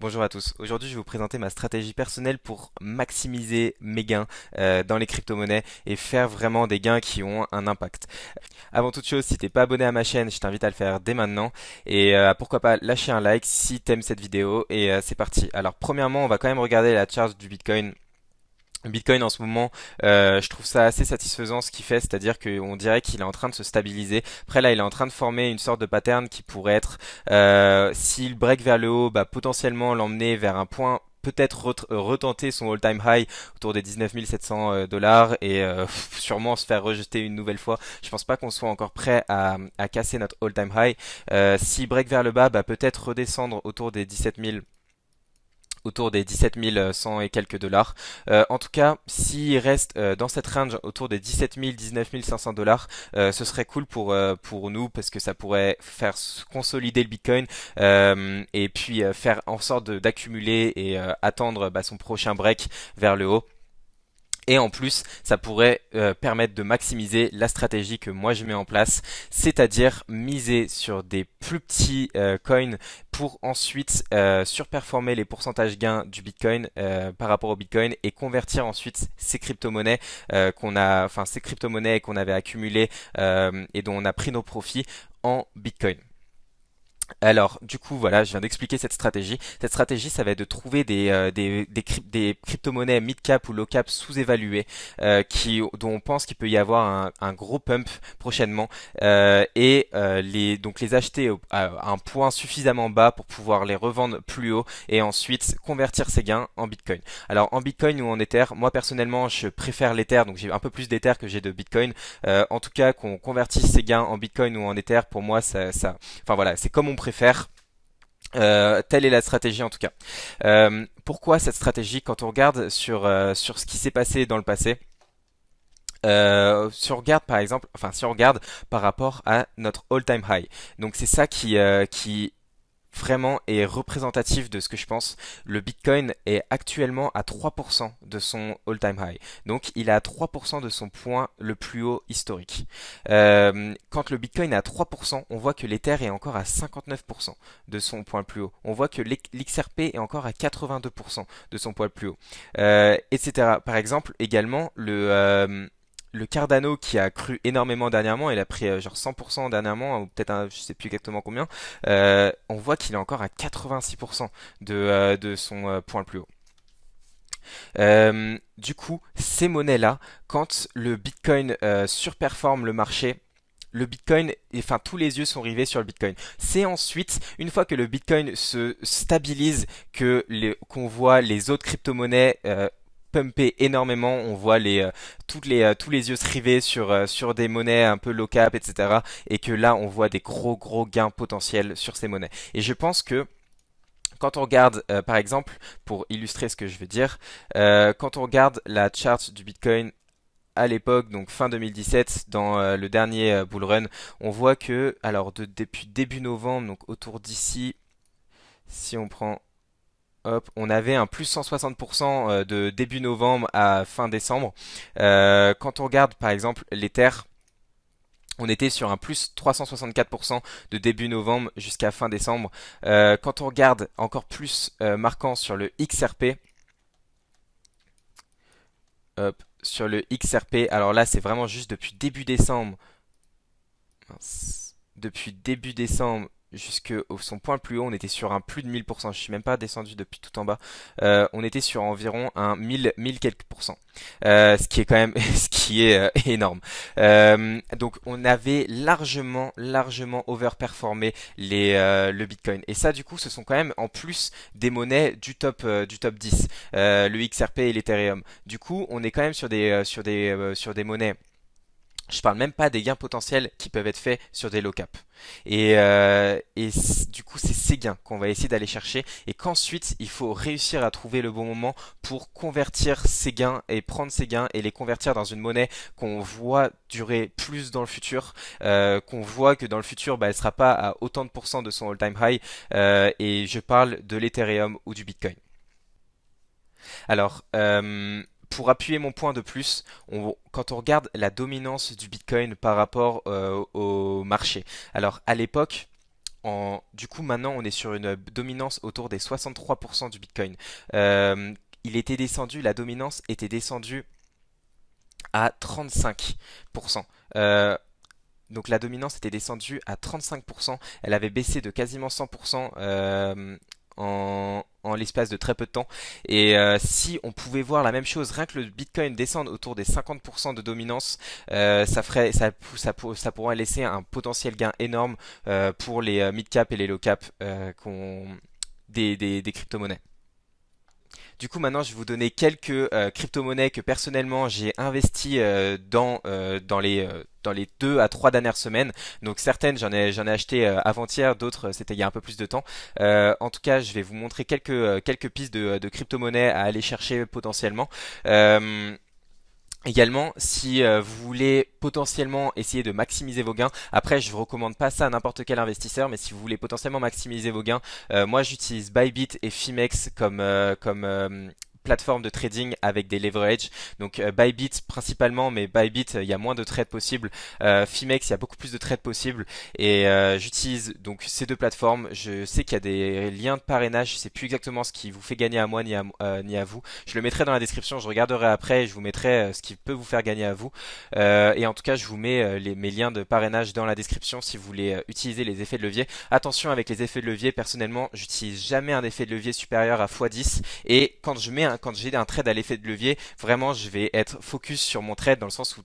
Bonjour à tous. Aujourd'hui, je vais vous présenter ma stratégie personnelle pour maximiser mes gains dans les crypto-monnaies et faire vraiment des gains qui ont un impact. Avant toute chose, si t'es pas abonné à ma chaîne, je t'invite à le faire dès maintenant et pourquoi pas lâcher un like si t'aimes cette vidéo et c'est parti. Alors premièrement, on va quand même regarder la charte du Bitcoin. Bitcoin en ce moment, je trouve ça assez satisfaisant ce qu'il fait, c'est-à-dire qu'on dirait qu'il est en train de se stabiliser. Après là, il est en train de former une sorte de pattern qui pourrait être, s'il break vers le haut, bah, potentiellement l'emmener vers un point, peut-être retenter son all-time high autour des 19 700 dollars et sûrement se faire rejeter une nouvelle fois. Je pense pas qu'on soit encore prêt à casser notre all-time high. S'il break vers le bas, bah, peut-être redescendre autour des 17 100 et quelques dollars. En tout cas, s'il reste dans cette range autour des 17 000, 19 500 dollars, ce serait cool pour nous parce que ça pourrait faire consolider le Bitcoin et puis faire en sorte d'accumuler et attendre son prochain break vers le haut. Et en plus, ça pourrait permettre de maximiser la stratégie que moi je mets en place, c'est-à-dire miser sur des plus petits coins pour ensuite surperformer les pourcentages gains du Bitcoin par rapport au Bitcoin et convertir ensuite ces crypto-monnaies ces crypto-monnaies qu'on avait accumulées et dont on a pris nos profits en Bitcoin. Alors, du coup, voilà, je viens d'expliquer cette stratégie. Cette stratégie, ça va être de trouver des crypto-monnaies mid-cap ou low-cap sous-évaluées, dont on pense qu'il peut y avoir un gros pump prochainement, donc les acheter à un point suffisamment bas pour pouvoir les revendre plus haut et ensuite convertir ces gains en Bitcoin. Alors, en Bitcoin ou en Ether, moi personnellement, je préfère l'Ether, donc j'ai un peu plus d'Ether que j'ai de Bitcoin. En tout cas, qu'on convertisse ces gains en Bitcoin ou en Ether, pour moi, enfin voilà, c'est comme on préfère. Telle est la stratégie en tout cas. Pourquoi cette stratégie? Quand on regarde sur ce qui s'est passé dans le passé, si on regarde par exemple, enfin si on regarde par rapport à notre all-time high, donc c'est ça qui vraiment est représentatif de ce que je pense. Le Bitcoin est actuellement à 3% de son all-time high. Donc il est à 3% de son point le plus haut historique. Quand le Bitcoin est à 3%, on voit que l'Ether est encore à 59% de son point le plus haut. On voit que l'XRP est encore à 82% de son point le plus haut. Etc. Par exemple, également, le Cardano qui a cru énormément dernièrement, il a pris genre 100% dernièrement, ou peut-être je sais plus exactement combien, on voit qu'il est encore à 86% de son point le plus haut. Du coup, ces monnaies-là, quand le Bitcoin surperforme le marché, le Bitcoin, enfin tous les yeux sont rivés sur le Bitcoin. C'est ensuite, une fois que le Bitcoin se stabilise, qu'on voit les autres crypto-monnaies pumper énormément. On voit tous les yeux se river sur des monnaies un peu low cap, etc. Et que là, on voit des gros gains potentiels sur ces monnaies. Et je pense que quand on regarde, par exemple, pour illustrer ce que je veux dire, quand on regarde la chart du Bitcoin à l'époque, donc fin 2017, dans le dernier bull run, on voit que, alors depuis début novembre, donc autour d'ici, si on prend, hop, on avait un plus 160% de début novembre à fin décembre. Quand on regarde par exemple l'Ether, on était sur un plus 364% de début novembre jusqu'à fin décembre. Quand on regarde encore plus marquant sur le XRP, hop, sur le XRP, alors là c'est vraiment juste depuis début décembre, mince, depuis début décembre jusqu'à son point le plus haut, on était sur un plus de 1000%. Je suis même pas descendu depuis tout en bas. On était sur environ un 1000 quelques pourcents. Ce qui est quand même, ce qui est énorme. Donc on avait largement overperformé le Bitcoin. Et ça, du coup, ce sont quand même en plus des monnaies du top 10, le XRP et l'Ethereum. Du coup, on est quand même sur des monnaies. Je parle même pas des gains potentiels qui peuvent être faits sur des low cap. Du coup, c'est ces gains qu'on va essayer d'aller chercher et qu'ensuite, il faut réussir à trouver le bon moment pour convertir ces gains et prendre ces gains et les convertir dans une monnaie qu'on voit durer plus dans le futur, qu'on voit que dans le futur, bah, elle sera pas à autant de pourcents de son all-time high. Et je parle de l'Ethereum ou du Bitcoin. Alors, pour appuyer mon point de plus, quand on regarde la dominance du Bitcoin par rapport au marché, alors à l'époque, Du coup, maintenant, on est sur une dominance autour des 63% du Bitcoin. La dominance était descendue à 35%. Donc la dominance était descendue à 35%. Elle avait baissé de quasiment 100% en l'espace de très peu de temps. Et si on pouvait voir la même chose, rien que le Bitcoin descendre autour des 50% de dominance, ça pourrait laisser un potentiel gain énorme pour les mid-cap et les low-cap des crypto-monnaies. Du coup, maintenant, je vais vous donner quelques crypto-monnaies que personnellement j'ai investi dans les 2 à 3 dernières semaines. Donc certaines, j'en ai acheté avant-hier, d'autres c'était il y a un peu plus de temps. En tout cas, je vais vous montrer quelques pistes de crypto-monnaies à aller chercher potentiellement. Euh, Également, si vous voulez potentiellement essayer de maximiser vos gains, après je ne recommande pas ça à n'importe quel investisseur, mais si vous voulez potentiellement maximiser vos gains, moi j'utilise Bybit et Fimex comme plateforme de trading avec des leverage. Donc Bybit principalement, mais Bybit il y a moins de trades possibles. Fimex il y a beaucoup plus de trades possibles et j'utilise donc ces deux plateformes. Je sais qu'il y a des liens de parrainage, je sais plus exactement ce qui vous fait gagner à moi ni à vous. Je le mettrai dans la description, je regarderai après et je vous mettrai ce qui peut vous faire gagner à vous. Et en tout cas, je vous mets mes liens de parrainage dans la description si vous voulez utiliser les effets de levier. Attention avec les effets de levier, personnellement, j'utilise jamais un effet de levier supérieur à x10 et quand j'ai un trade à l'effet de levier, vraiment, je vais être focus sur mon trade dans le sens où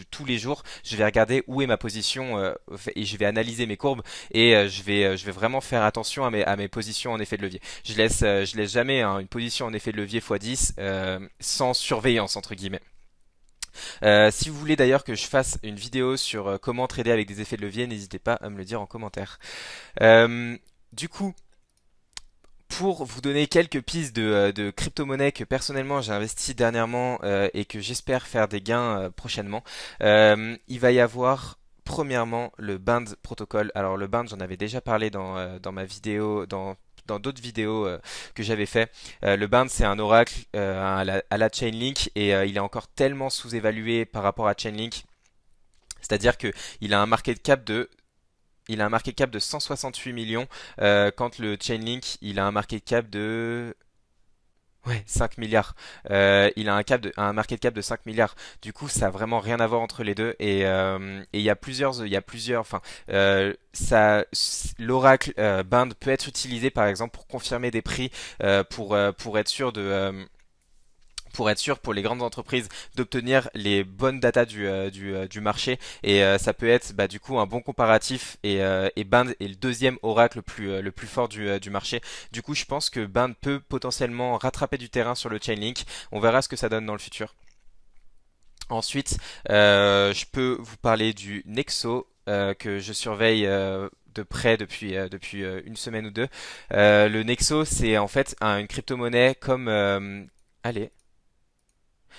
tous les jours, je vais regarder où est ma position et je vais analyser mes courbes et je vais vraiment faire attention à mes positions en effet de levier. Je laisse jamais une position en effet de levier x10 sans surveillance entre guillemets. Si vous voulez d'ailleurs que je fasse une vidéo sur comment trader avec des effets de levier, n'hésitez pas à me le dire en commentaire. Euh, du coup, pour vous donner quelques pistes de crypto-monnaies que personnellement j'ai investi dernièrement et que j'espère faire des gains prochainement, il va y avoir premièrement le Band protocole. Alors le Band, j'en avais déjà parlé dans ma vidéo, dans d'autres vidéos que j'avais fait. Le Band, c'est un oracle à la Chainlink et il est encore tellement sous-évalué par rapport à Chainlink. C'est-à-dire que il a un market cap de il a un market cap de 168 millions, quand le Chainlink, il a un market cap de 5 milliards. Il a un market cap de 5 milliards. Du coup, ça a vraiment rien à voir entre les deux. Et enfin, l'oracle Band peut être utilisé par exemple pour confirmer des prix, pour être sûr pour les grandes entreprises d'obtenir les bonnes datas du marché et ça peut être du coup un bon comparatif et Band est le deuxième oracle le plus fort du marché. Du coup je pense que Band peut potentiellement rattraper du terrain sur le Chainlink. On verra ce que ça donne dans le futur. Ensuite je peux vous parler du Nexo que je surveille de près depuis une semaine ou deux. Le Nexo c'est en fait une crypto-monnaie comme allez.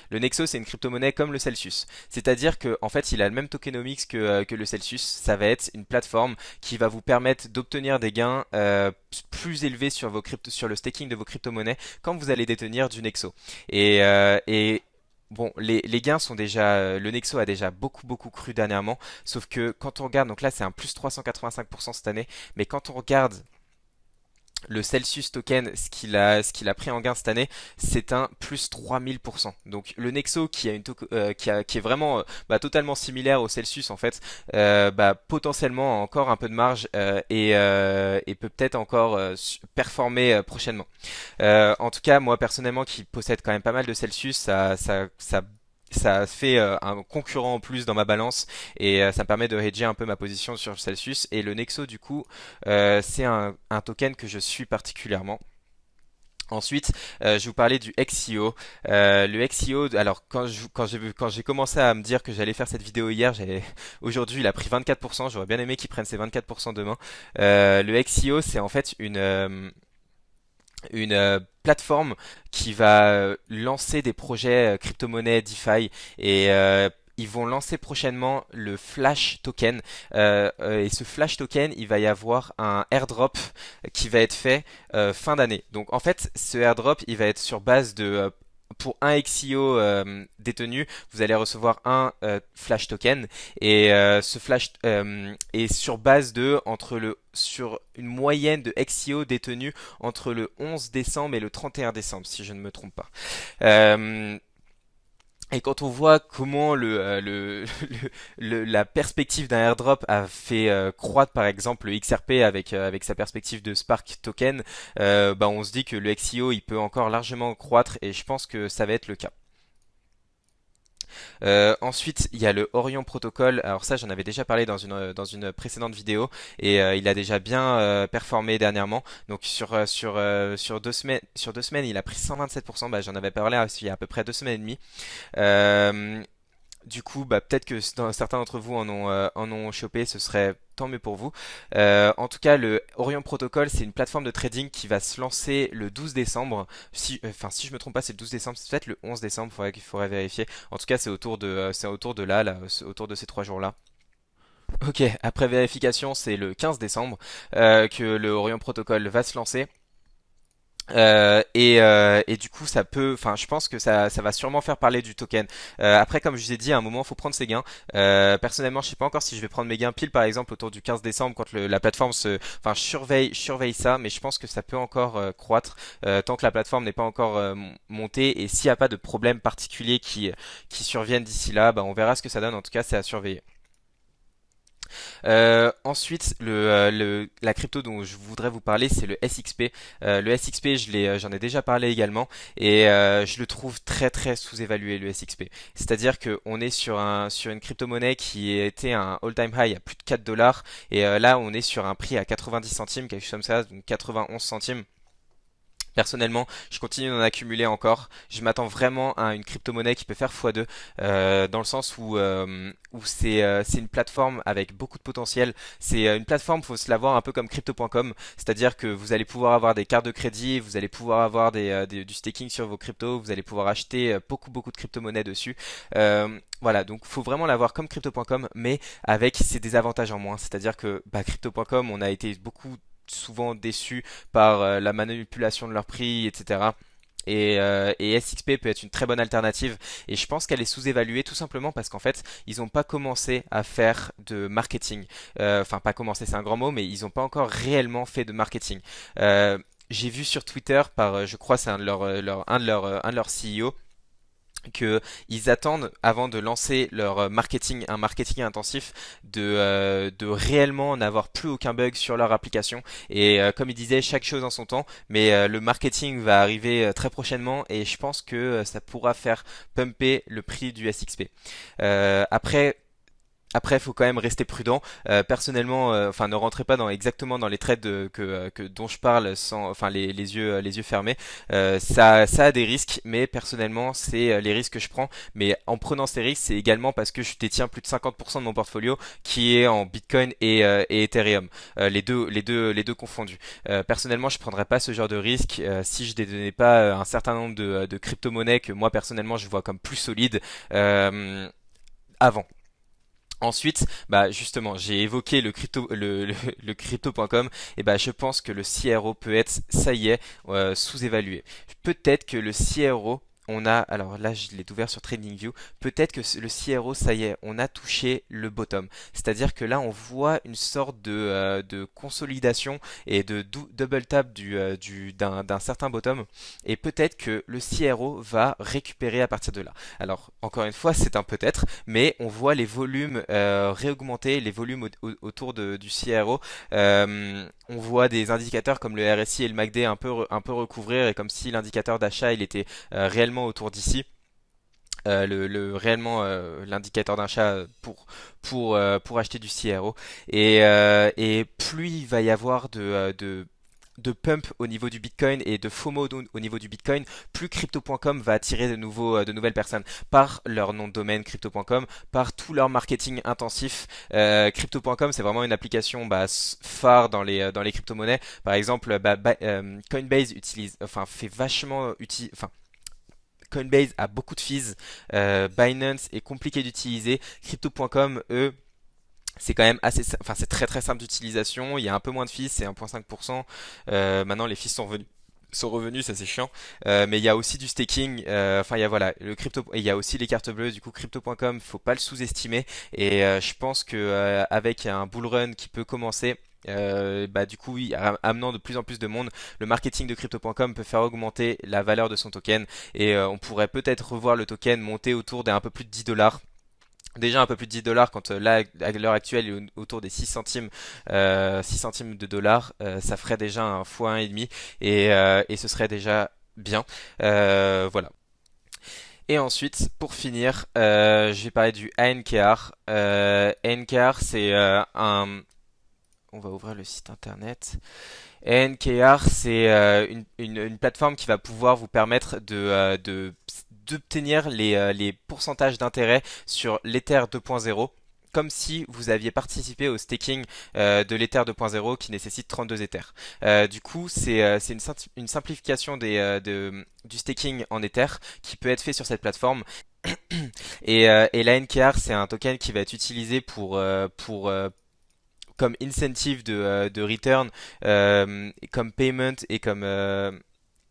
Le Nexo, c'est une crypto-monnaie comme le Celsius. C'est-à-dire que, en fait, il a le même tokenomics que le Celsius. Ça va être une plateforme qui va vous permettre d'obtenir des gains plus élevés sur le staking de vos crypto-monnaies quand vous allez détenir du Nexo. Et bon, les gains sont déjà, le Nexo a déjà beaucoup cru dernièrement. Sauf que quand on regarde, donc là, c'est un plus 385% cette année. Mais quand on regarde le Celsius token, ce qu'il a pris en gain cette année, c'est un plus 3000%. Donc le Nexo qui a qui est vraiment totalement similaire au Celsius en fait, potentiellement a encore un peu de marge et peut peut-être encore performer prochainement. En tout cas, moi personnellement qui possède quand même pas mal de Celsius, ça fait un concurrent en plus dans ma balance et ça me permet de hedger un peu ma position sur Celsius. Et le Nexo, du coup, c'est un token que je suis particulièrement. Ensuite, je vais vous parler du XIO. Le XIO, alors quand j'ai commencé à me dire que j'allais faire cette vidéo hier, aujourd'hui il a pris 24%. J'aurais bien aimé qu'il prenne ses 24% demain. Le XIO, c'est en fait une plateforme qui va lancer des projets crypto-monnaie DeFi et ils vont lancer prochainement le Flash Token et ce Flash Token, il va y avoir un airdrop qui va être fait fin d'année. Donc en fait, ce airdrop, il va être sur base pour un XIO détenu, vous allez recevoir un flash token et ce flash est sur base de sur une moyenne de XIO détenus entre le 11 décembre et le 31 décembre, si je ne me trompe pas. Euh, et quand on voit comment la perspective d'un airdrop a fait croître par exemple le XRP avec sa perspective de Spark token, bah on se dit que le XIO il peut encore largement croître et je pense que ça va être le cas. Ensuite, il y a le Orion Protocol. Alors ça, j'en avais déjà parlé dans une précédente vidéo et il a déjà bien performé dernièrement. Donc sur 2 semaines, il a pris 127%. Bah, j'en avais parlé il y a à peu près 2 semaines et demie. Euh, du coup, bah, peut-être que certains d'entre vous en ont chopé, ce serait tant mieux pour vous. En tout cas, le Orion Protocol, c'est une plateforme de trading qui va se lancer le 12 décembre. Si je me trompe pas, c'est le 12 décembre, c'est peut-être le 11 décembre, il faudrait vérifier. En tout cas, c'est autour de c'est autour de ces 3 jours-là. Ok, après vérification, c'est le 15 décembre que le Orion Protocol va se lancer. Et du coup, enfin, je pense que ça va sûrement faire parler du token. Après, comme je vous ai dit, à un moment, faut prendre ses gains. Personnellement, je sais pas encore si je vais prendre mes gains pile, par exemple, autour du 15 décembre, quand la plateforme enfin, je surveille ça, mais je pense que ça peut encore croître tant que la plateforme n'est pas encore montée. Et s'il n'y a pas de problème particulier qui surviennent d'ici là, bah, on verra ce que ça donne. En tout cas, c'est à surveiller. Ensuite, la crypto dont je voudrais vous parler, c'est le SXP. Le SXP, j'en ai déjà parlé également, et je le trouve très très sous-évalué le SXP. C'est-à-dire qu'on est sur une crypto-monnaie qui était un all-time high à plus de 4 dollars, et là on est sur un prix à 90 centimes, quelque chose comme ça, donc 91 centimes. Personnellement, je continue d'en accumuler encore. Je m'attends vraiment à une crypto-monnaie qui peut faire x2, dans le sens où c'est une plateforme avec beaucoup de potentiel. C'est une plateforme, faut se la voir un peu comme crypto.com, c'est-à-dire que vous allez pouvoir avoir des cartes de crédit, vous allez pouvoir avoir du staking sur vos cryptos, vous allez pouvoir acheter beaucoup de crypto-monnaies dessus. Voilà, donc faut vraiment la voir comme crypto.com, mais avec ses désavantages en moins. C'est-à-dire que bah, crypto.com, on a été beaucoup souvent déçus par la manipulation de leur prix, etc. Et SXP peut être une très bonne alternative et je pense qu'elle est sous-évaluée tout simplement parce qu'en fait ils n'ont pas commencé à faire de marketing. Enfin pas commencé c'est un grand mot mais ils n'ont pas encore réellement fait de marketing. J'ai vu sur Twitter par je crois c'est un de leurs CEO que ils attendent avant de lancer leur marketing, un marketing intensif, de réellement n'avoir plus aucun bug sur leur application. Et comme il disait, chaque chose en son temps, mais le marketing va arriver très prochainement et je pense que ça pourra faire pumper le prix du SXP. Après, il faut quand même rester prudent. Personnellement, enfin, ne rentrez pas exactement dans les trades dont je parle enfin, les yeux fermés. Ça a des risques, mais personnellement, c'est les risques que je prends. Mais en prenant ces risques, c'est également parce que je détiens plus de 50% de mon portfolio qui est en Bitcoin et Ethereum, les deux confondus. Personnellement, je prendrais pas ce genre de risque si je détenais pas un certain nombre de crypto-monnaies que moi personnellement je vois comme plus solides avant. Ensuite, bah justement, j'ai évoqué le crypto.com et bah je pense que le CRO peut être, ça y est, sous-évalué. Peut-être que le CRO, alors là je l'ai ouvert sur TradingView, peut-être que le CRO, ça y est, on a touché le bottom. C'est-à-dire que là on voit une sorte de consolidation et de double tap d'un certain bottom et peut-être que le CRO va récupérer à partir de là. Alors encore une fois, c'est un peut-être mais on voit les volumes réaugmenter, les volumes autour du CRO. On voit des indicateurs comme le RSI et le MACD un peu recouvrir et comme si l'indicateur d'achat il était réellement autour d'ici. Réellement l'indicateur d'achat pour acheter du CRO et plus il va y avoir de pump au niveau du Bitcoin et de FOMO au niveau du Bitcoin, plus crypto.com va attirer de nouvelles personnes par leur nom de domaine crypto.com, par tout leur marketing intensif. Crypto.com, c'est vraiment une application phare dans les crypto-monnaies. Par exemple, Coinbase fait vachement enfin, Coinbase a beaucoup de fees, Binance est compliqué d'utiliser, Crypto.com, eux, c'est quand même c'est très très simple d'utilisation. Il y a un peu moins de fees, c'est 1,5%. Maintenant, les fees sont revenus son revenu, ça c'est chiant. Mais il y a aussi du staking. Enfin, il y a voilà le crypto. Et il y a aussi les cartes bleues. Du coup, crypto.com, faut pas le sous-estimer. Et je pense que avec un bull run qui peut commencer. Bah du coup, oui, amenant de plus en plus de monde, le marketing de crypto.com peut faire augmenter la valeur de son token et on pourrait peut-être revoir le token monter autour d'un peu plus de 10 dollars. Déjà un peu plus de 10 dollars quand là à l'heure actuelle il est autour des 6 centimes, 6 centimes de dollars, ça ferait déjà un fois 1,5 et ce serait déjà bien. Voilà. Et ensuite, pour finir, je vais parler du ANKR. ANKR, c'est on va ouvrir le site internet. NKR, c'est une plateforme qui va pouvoir vous permettre d'obtenir les pourcentages d'intérêt sur l'Ether 2.0 comme si vous aviez participé au staking de l'Ether 2.0 qui nécessite 32 Ethers. Du coup, c'est une simplification du staking en Ether qui peut être fait sur cette plateforme. Et la NKR, c'est un token qui va être utilisé comme incentive de return, comme payment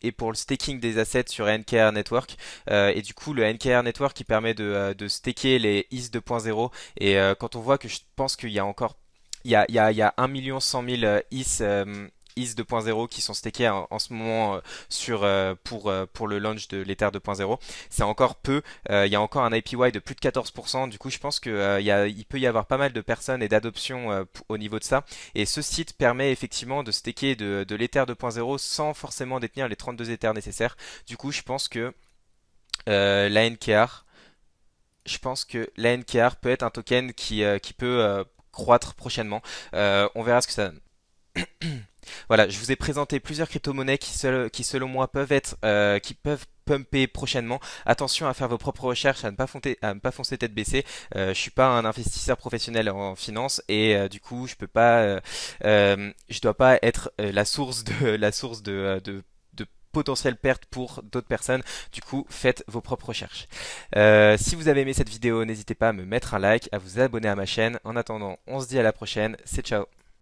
et pour le staking des assets sur NKR Network. Et du coup, le NKR Network qui permet de staker les ETH 2.0. Et quand on voit que je pense qu'il y a encore il y a 1 100 000 ETH 2.0 qui sont stakés en ce moment pour le launch de l'Ether 2.0. C'est encore peu. Il y a encore un APY de plus de 14%. Du coup, je pense il peut y avoir pas mal de personnes et d'adoptions au niveau de ça. Et ce site permet effectivement de staker de l'Ether 2.0 sans forcément détenir les 32 Ethers nécessaires. Du coup, la NKR, je pense que la NKR peut être un token qui peut croître prochainement. On verra ce que ça donne. Voilà, je vous ai présenté plusieurs crypto-monnaies qui selon moi qui peuvent pumper prochainement. Attention à faire vos propres recherches, à ne pas foncer tête baissée. Je suis pas un investisseur professionnel en finance et du coup, je dois pas être la source de potentielles pertes pour d'autres personnes. Du coup, faites vos propres recherches. Si vous avez aimé cette vidéo, n'hésitez pas à me mettre un like, à vous abonner à ma chaîne. En attendant, on se dit à la prochaine. C'est ciao.